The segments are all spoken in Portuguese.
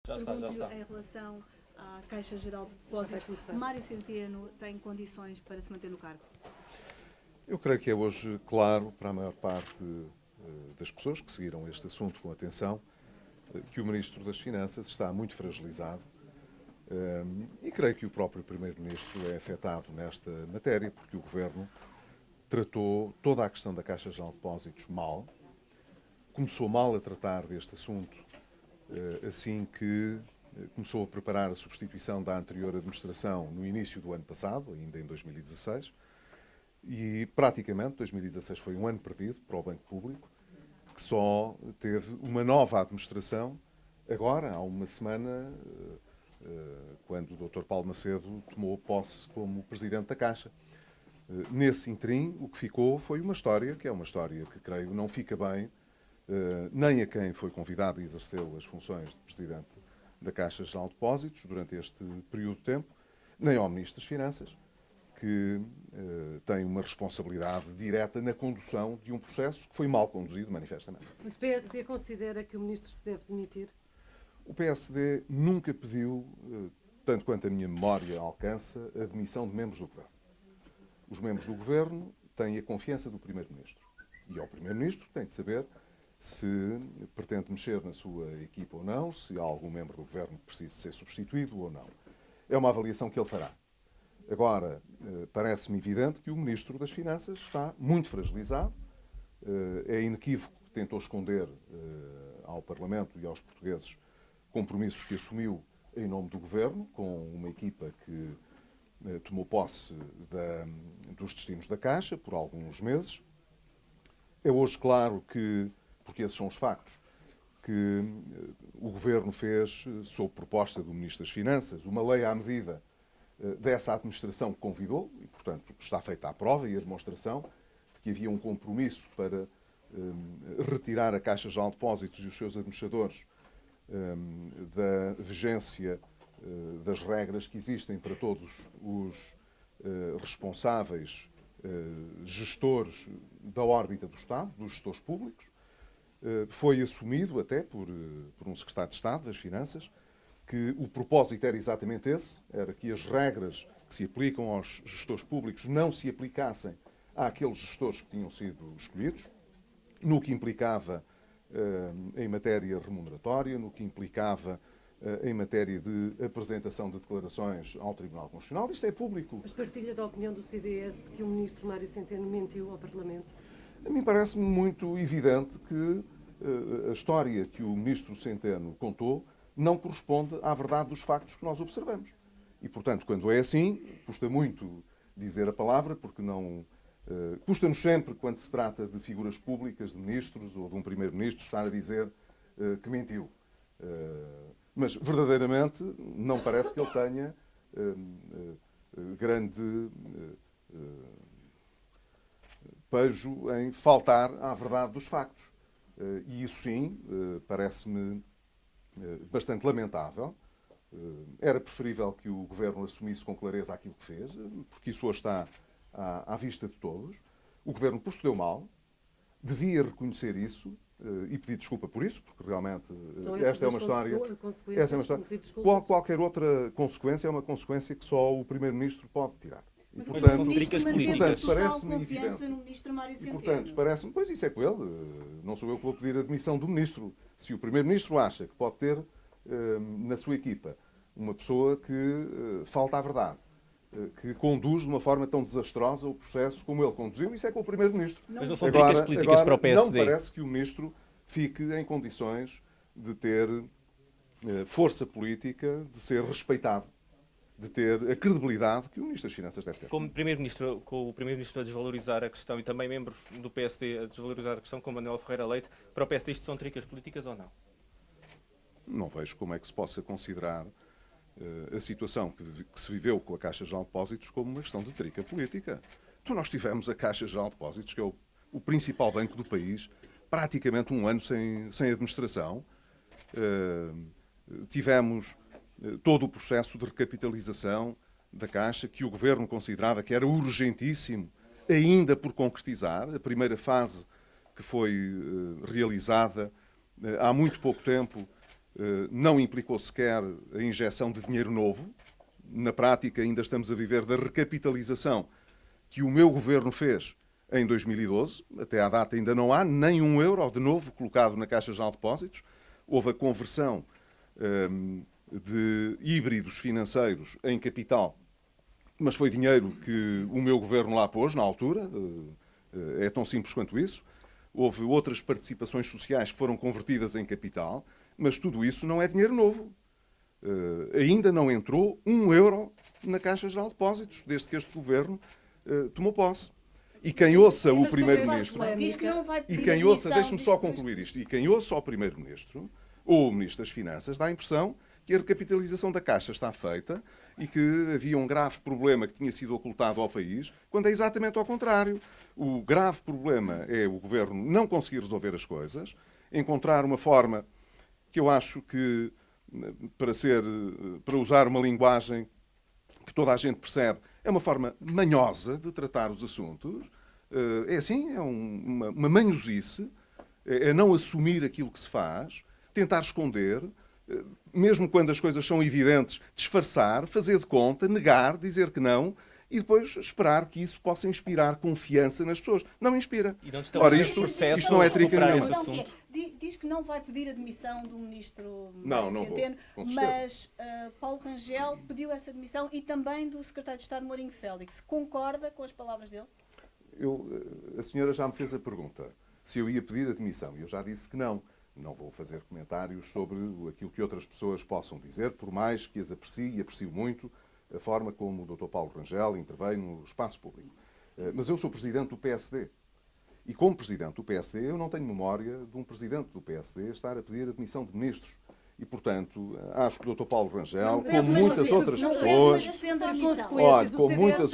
Pergunto-lhe em relação à Caixa Geral de Depósitos, Mário Centeno tem condições para se manter no cargo? Eu creio que é hoje claro para a maior parte das pessoas que seguiram este assunto com atenção que o Ministro das Finanças está muito fragilizado e creio que o próprio Primeiro-Ministro é afetado nesta matéria porque o Governo tratou toda a questão da Caixa Geral de Depósitos mal, começou mal a tratar deste assunto assim que começou a preparar a substituição da anterior administração no início do ano passado, ainda em 2016, e praticamente 2016 foi um ano perdido para o Banco Público, que só teve uma nova administração agora, há uma semana, quando o Dr. Paulo Macedo tomou posse como Presidente da Caixa. Nesse interim, o que ficou foi uma história, que é uma história que creio não fica bem, nem a quem foi convidado e exerceu as funções de Presidente da Caixa Geral de Depósitos durante este período de tempo, nem ao Ministro das Finanças, que tem uma responsabilidade direta na condução de um processo que foi mal conduzido, manifestamente. Mas o PSD considera que o Ministro se deve demitir? O PSD nunca pediu, tanto quanto a minha memória alcança, a demissão de membros do Governo. Os membros do Governo têm a confiança do Primeiro-Ministro. E ao Primeiro-Ministro tem de saber se pretende mexer na sua equipa ou não, se há algum membro do Governo que precise ser substituído ou não. É uma avaliação que ele fará. Agora, parece-me evidente que o Ministro das Finanças está muito fragilizado. É inequívoco que tentou esconder ao Parlamento e aos portugueses compromissos que assumiu em nome do Governo, com uma equipa que tomou posse dos destinos da Caixa por alguns meses. É hoje claro que, porque esses são os factos, que o Governo fez, sob proposta do Ministro das Finanças, uma lei à medida dessa administração que convidou, e, portanto, está feita a prova e a demonstração de que havia um compromisso para retirar a Caixa Geral de Depósitos e os seus administradores da vigência das regras que existem para todos os responsáveis, gestores da órbita do Estado, dos gestores públicos. Foi assumido até por um secretário de Estado das Finanças que o propósito era exatamente esse, era que as regras que se aplicam aos gestores públicos não se aplicassem àqueles gestores que tinham sido escolhidos, no que implicava em matéria remuneratória, no que implicava em matéria de apresentação de declarações ao Tribunal Constitucional. Isto é público. Mas partilha da opinião do CDS de que o Ministro Mário Centeno mentiu ao Parlamento? A mim parece-me muito evidente que a história que o Ministro Centeno contou não corresponde à verdade dos factos que nós observamos. E, portanto, quando é assim, custa muito dizer a palavra, porque não... custa-nos sempre, quando se trata de figuras públicas, de ministros ou de um primeiro-ministro, estar a dizer que mentiu. Mas, verdadeiramente, não parece que ele tenha grande pejo em faltar à verdade dos factos. E isso, sim, parece-me bastante lamentável. Era preferível que o Governo assumisse com clareza aquilo que fez, porque isso hoje está à vista de todos. O Governo procedeu mal, devia reconhecer isso e pedir desculpa por isso, porque realmente esta é uma história. Essa é uma história. Qualquer outra consequência é uma consequência que só o Primeiro-Ministro pode tirar. Mas e, portanto, o Ministro manteve total parece-me confiança evidente. no Ministro Mário E, Centeno. portanto, parece-me, pois isso é com ele. Não sou eu que vou pedir a demissão do Ministro. Se o Primeiro-Ministro acha que pode ter na sua equipa uma pessoa que falta à verdade, que conduz de uma forma tão desastrosa o processo como ele conduziu, isso é com o Primeiro-Ministro. Mas não são tricas políticas para o PSD? Não parece que o Ministro fique em condições de ter força política, de ser respeitado, de ter a credibilidade que o Ministro das Finanças deve ter. Com o Primeiro-Ministro a desvalorizar a questão e também membros do PSD a desvalorizar a questão, como Manuel Ferreira Leite, para o PSD isto são tricas políticas ou não? Não vejo como é que se possa considerar a situação que se viveu com a Caixa Geral de Depósitos como uma questão de trica política. Então nós tivemos a Caixa Geral de Depósitos, que é o principal banco do país, praticamente um ano sem administração. Tivemos todo o processo de recapitalização da Caixa, que o Governo considerava que era urgentíssimo, ainda por concretizar. A primeira fase que foi realizada há muito pouco tempo não implicou sequer a injeção de dinheiro novo. Na prática, ainda estamos a viver da recapitalização que o meu governo fez em 2012. Até à data ainda não há nem €1 de novo colocado na Caixa Geral de Depósitos. Houve a conversão de híbridos financeiros em capital, mas foi dinheiro que o meu governo lá pôs na altura. É tão simples quanto isso. Houve outras participações sociais que foram convertidas em capital, mas tudo isso não é dinheiro novo. Ainda não entrou €1 na Caixa Geral de Depósitos, desde que este governo tomou posse. E quem ouça o Primeiro-Ministro... Diz que não vai E pedir quem ouça, admissão, deixe-me só concluir isto, e quem ouça ao Primeiro-Ministro ou o Ministro das Finanças dá a impressão que a recapitalização da Caixa está feita e que havia um grave problema que tinha sido ocultado ao país, quando é exatamente ao contrário. O grave problema é o Governo não conseguir resolver as coisas, encontrar uma forma que eu acho que, para usar uma linguagem que toda a gente percebe, é uma forma manhosa de tratar os assuntos. É assim, é uma manhosice, é não assumir aquilo que se faz, tentar esconder, mesmo quando as coisas são evidentes, disfarçar, fazer de conta, negar, dizer que não, e depois esperar que isso possa inspirar confiança nas pessoas. Não inspira. E não Ora, isto não é trica recuperar nenhuma. esse assunto. Diz que não vai pedir admissão do ministro Não Mário vou, Centeno, com certeza. mas Paulo Rangel pediu essa admissão e também do secretário de Estado Mourinho Félix. Concorda com as palavras dele? A senhora já me fez a pergunta se eu ia pedir admissão e eu já disse que não. Não vou fazer comentários sobre aquilo que outras pessoas possam dizer, por mais que as aprecie e aprecio muito a forma como o Dr. Paulo Rangel intervém no espaço público. Mas eu sou presidente do PSD. E como presidente do PSD, eu não tenho memória de um presidente do PSD estar a pedir admissão de ministros. E, portanto, acho que o Dr. Paulo Rangel, como muitas outras pessoas, olha, como muitas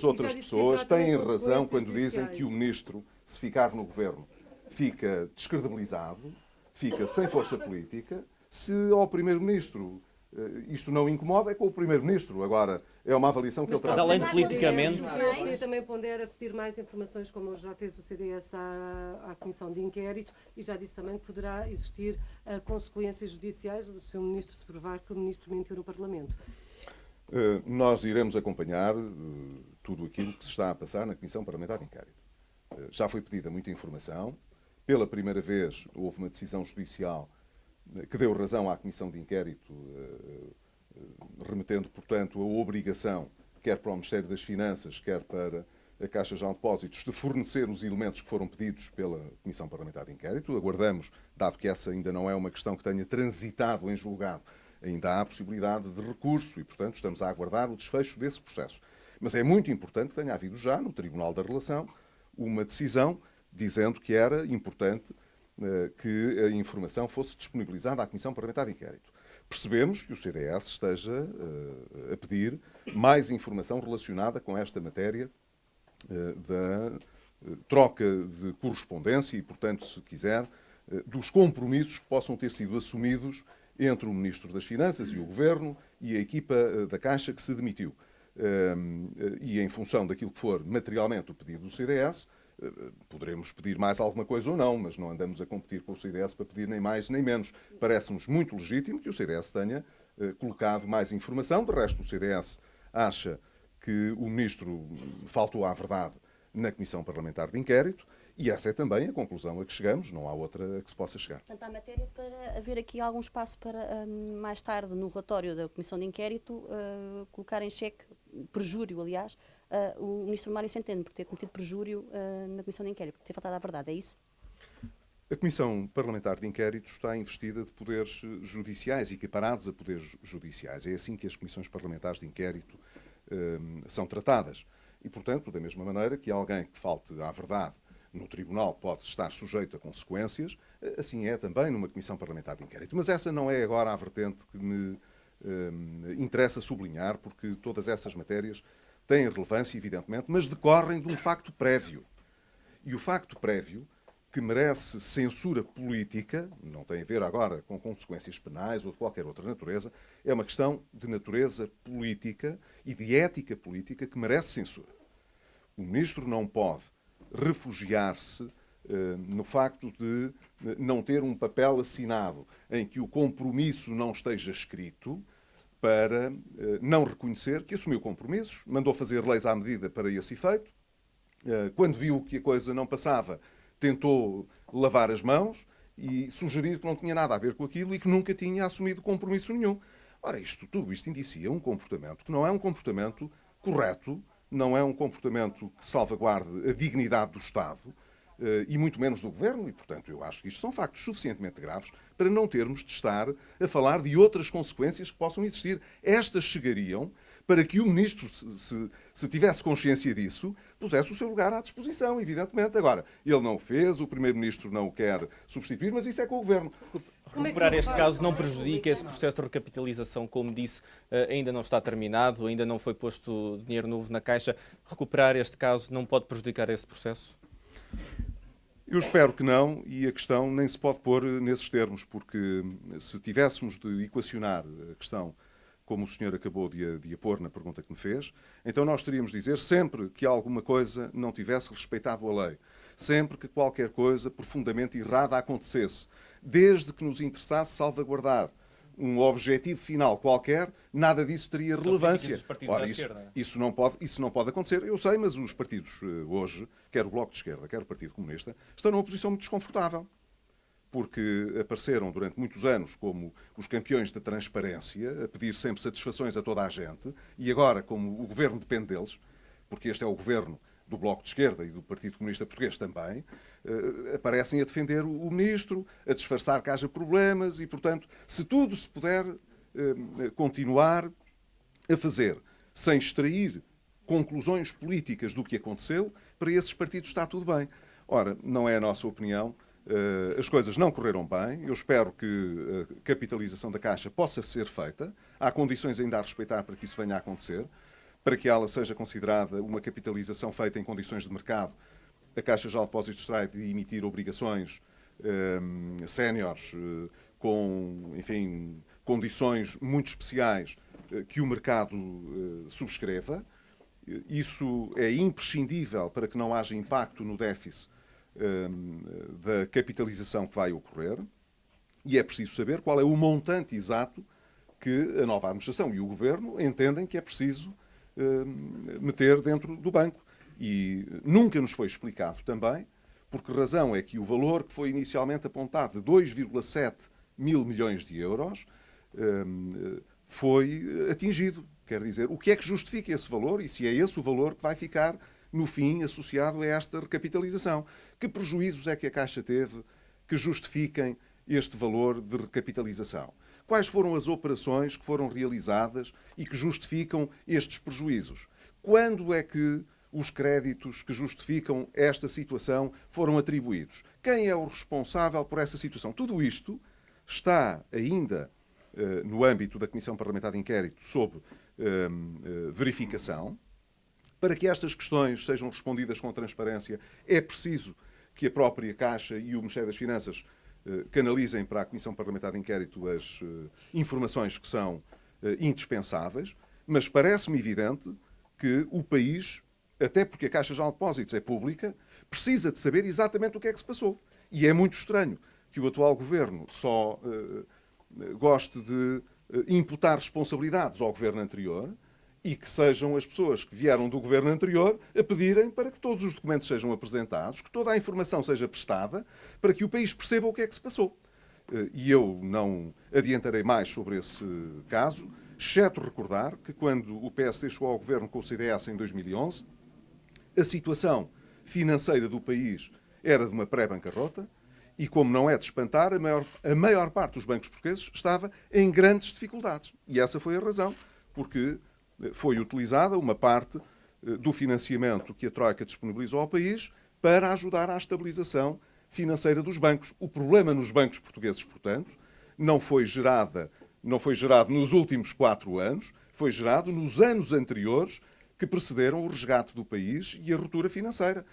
outras pessoas, têm razão quando dizem que o ministro, se ficar no governo, fica descredibilizado, fica sem força política. Se ao primeiro-ministro isto não incomoda, é com o primeiro-ministro. Agora, é uma avaliação que ele traz. Mas além de politicamente... O PSD também pondera pedir mais informações, como já fez o CDS à Comissão de Inquérito, e já disse também que poderá existir consequências judiciais se o ministro se provar que o ministro mentiu no Parlamento. Nós iremos acompanhar tudo aquilo que se está a passar na Comissão Parlamentar de Inquérito. Já foi pedida muita informação. Pela primeira vez houve uma decisão judicial que deu razão à Comissão de Inquérito, remetendo, portanto, a obrigação, quer para o Ministério das Finanças, quer para a Caixa Geral de Depósitos, de fornecer os elementos que foram pedidos pela Comissão Parlamentar de Inquérito. Aguardamos, dado que essa ainda não é uma questão que tenha transitado em julgado, ainda há possibilidade de recurso e, portanto, estamos a aguardar o desfecho desse processo. Mas é muito importante que tenha havido já, no Tribunal da Relação, uma decisão dizendo que era importante que a informação fosse disponibilizada à Comissão Parlamentar de Inquérito. Percebemos que o CDS esteja a pedir mais informação relacionada com esta matéria da troca de correspondência e, portanto, se quiser, dos compromissos que possam ter sido assumidos entre o Ministro das Finanças e o Governo e a equipa da Caixa que se demitiu. E em função daquilo que for materialmente o pedido do CDS, poderemos pedir mais alguma coisa ou não, mas não andamos a competir com o CDS para pedir nem mais nem menos. Parece-nos muito legítimo que o CDS tenha colocado mais informação. De resto, o CDS acha que o Ministro faltou à verdade na Comissão Parlamentar de Inquérito e essa é também a conclusão a que chegamos, não há outra a que se possa chegar. Portanto, há matéria para haver aqui algum espaço para, mais tarde, no relatório da Comissão de Inquérito, colocar em xeque, perjúrio, aliás, o Ministro Mário Centeno, por ter cometido perjúrio na Comissão de Inquérito, por ter faltado à verdade, é isso? A Comissão Parlamentar de Inquérito está investida de poderes judiciais, equiparados a poderes judiciais. É assim que as comissões parlamentares de inquérito são tratadas. E, portanto, da mesma maneira que alguém que falte à verdade no Tribunal pode estar sujeito a consequências, assim é também numa Comissão Parlamentar de Inquérito. Mas essa não é agora a vertente que me interessa sublinhar, porque todas essas matérias têm relevância, evidentemente, mas decorrem de um facto prévio. E o facto prévio, que merece censura política, não tem a ver agora com consequências penais ou de qualquer outra natureza, é uma questão de natureza política e de ética política que merece censura. O Ministro não pode refugiar-se no facto de não ter um papel assinado em que o compromisso não esteja escrito, para não reconhecer que assumiu compromissos, mandou fazer leis à medida para esse efeito. Quando viu que a coisa não passava, tentou lavar as mãos e sugerir que não tinha nada a ver com aquilo e que nunca tinha assumido compromisso nenhum. Ora, tudo isto indicia um comportamento que não é um comportamento correto, não é um comportamento que salvaguarde a dignidade do Estado, e muito menos do Governo, e, portanto, eu acho que isto são factos suficientemente graves para não termos de estar a falar de outras consequências que possam existir. Estas chegariam para que o Ministro, se tivesse consciência disso, pusesse o seu lugar à disposição, evidentemente. Agora, ele não o fez, o Primeiro-Ministro não o quer substituir, mas isso é com o Governo. Recuperar este caso não prejudica esse processo de recapitalização, como disse, ainda não está terminado, ainda não foi posto dinheiro novo na Caixa. Recuperar este caso não pode prejudicar esse processo? Eu espero que não, e a questão nem se pode pôr nesses termos, porque se tivéssemos de equacionar a questão como o senhor acabou de a pôr na pergunta que me fez, então nós teríamos de dizer sempre que alguma coisa não tivesse respeitado a lei, sempre que qualquer coisa profundamente errada acontecesse, desde que nos interessasse salvaguardar um objetivo final qualquer, nada disso teria relevância. Ora, isso não pode acontecer. Eu sei, mas os partidos hoje, quer o Bloco de Esquerda, quer o Partido Comunista, estão numa posição muito desconfortável, porque apareceram durante muitos anos como os campeões da transparência, a pedir sempre satisfações a toda a gente, e agora, como o governo depende deles, porque este é o governo do Bloco de Esquerda e do Partido Comunista Português também, aparecem a defender o Ministro, a disfarçar que haja problemas e, portanto, se tudo se puder continuar a fazer sem extrair conclusões políticas do que aconteceu, para esses partidos está tudo bem. Ora, não é a nossa opinião. As coisas não correram bem. Eu espero que a capitalização da Caixa possa ser feita. Há condições ainda a respeitar para que isso venha a acontecer. Para que ela seja considerada uma capitalização feita em condições de mercado, a Caixa Geral de Depósitos terá de emitir obrigações séniores com, enfim, condições muito especiais que o mercado subscreva. Isso é imprescindível para que não haja impacto no déficit da capitalização que vai ocorrer. E é preciso saber qual é o montante exato que a nova administração e o Governo entendem que é preciso meter dentro do banco. E nunca nos foi explicado também por que razão é que o valor que foi inicialmente apontado de 2,7 mil milhões de euros foi atingido. Quer dizer, o que é que justifica esse valor e se é esse o valor que vai ficar, no fim, associado a esta recapitalização? Que prejuízos é que a Caixa teve que justifiquem este valor de recapitalização? Quais foram as operações que foram realizadas e que justificam estes prejuízos? Quando é que os créditos que justificam esta situação foram atribuídos? Quem é o responsável por essa situação? Tudo isto está ainda no âmbito da Comissão Parlamentar de Inquérito sob verificação. Para que estas questões sejam respondidas com transparência, é preciso que a própria Caixa e o Ministério das Finanças canalizem para a Comissão Parlamentar de Inquérito as informações que são indispensáveis, mas parece-me evidente que o país, até porque a Caixa Geral de Depósitos é pública, precisa de saber exatamente o que é que se passou. E é muito estranho que o atual Governo só goste de imputar responsabilidades ao Governo anterior e que sejam as pessoas que vieram do Governo anterior a pedirem para que todos os documentos sejam apresentados, que toda a informação seja prestada, para que o país perceba o que é que se passou. E eu não adiantarei mais sobre esse caso, exceto recordar que quando o PSD chegou ao Governo com o CDS em 2011, a situação financeira do país era de uma pré-bancarrota e, como não é de espantar, a maior parte dos bancos portugueses estava em grandes dificuldades. E essa foi a razão, porque foi utilizada uma parte do financiamento que a Troika disponibilizou ao país para ajudar à estabilização financeira dos bancos. O problema nos bancos portugueses, portanto, não foi gerado nos últimos 4 anos, foi gerado nos anos anteriores que precederam o resgate do país e a ruptura financeira.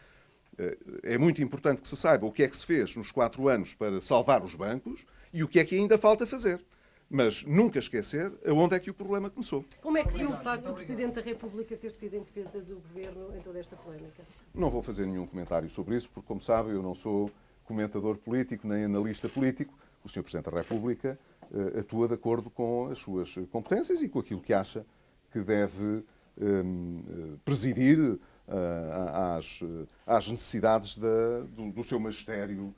É muito importante que se saiba o que é que se fez nos 4 anos para salvar os bancos e o que é que ainda falta fazer. mas nunca esquecer aonde é que o problema começou. Como é que viu o facto do Presidente da República ter sido em defesa do Governo em toda esta polémica? Não vou fazer nenhum comentário sobre isso, porque, como sabe, eu não sou comentador político nem analista político. O Sr. Presidente da República atua de acordo com as suas competências e com aquilo que acha que deve presidir às necessidades do seu magistério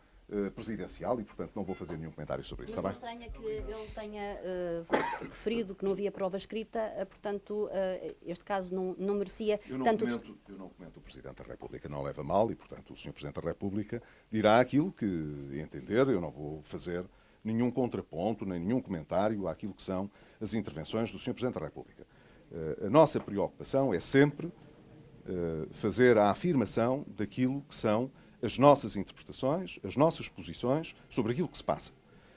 presidencial e, portanto, não vou fazer nenhum comentário sobre isso. Está estranho é que ele tenha referido que não havia prova escrita, portanto, este caso não merecia tanto... Eu não comento o Presidente da República, não leva mal e, portanto, o Sr. Presidente da República dirá aquilo que entender. Eu não vou fazer nenhum contraponto, nem nenhum comentário àquilo que são as intervenções do Sr. Presidente da República. A nossa preocupação é sempre fazer a afirmação daquilo que são as nossas interpretações, as nossas posições sobre aquilo que se passa.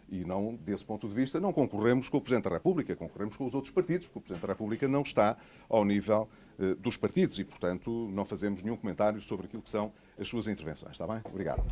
E não, desse ponto de vista, não concorremos com o Presidente da República, concorremos com os outros partidos, porque o Presidente da República não está ao nível dos partidos e, portanto, não fazemos nenhum comentário sobre aquilo que são as suas intervenções. Está bem? Obrigado.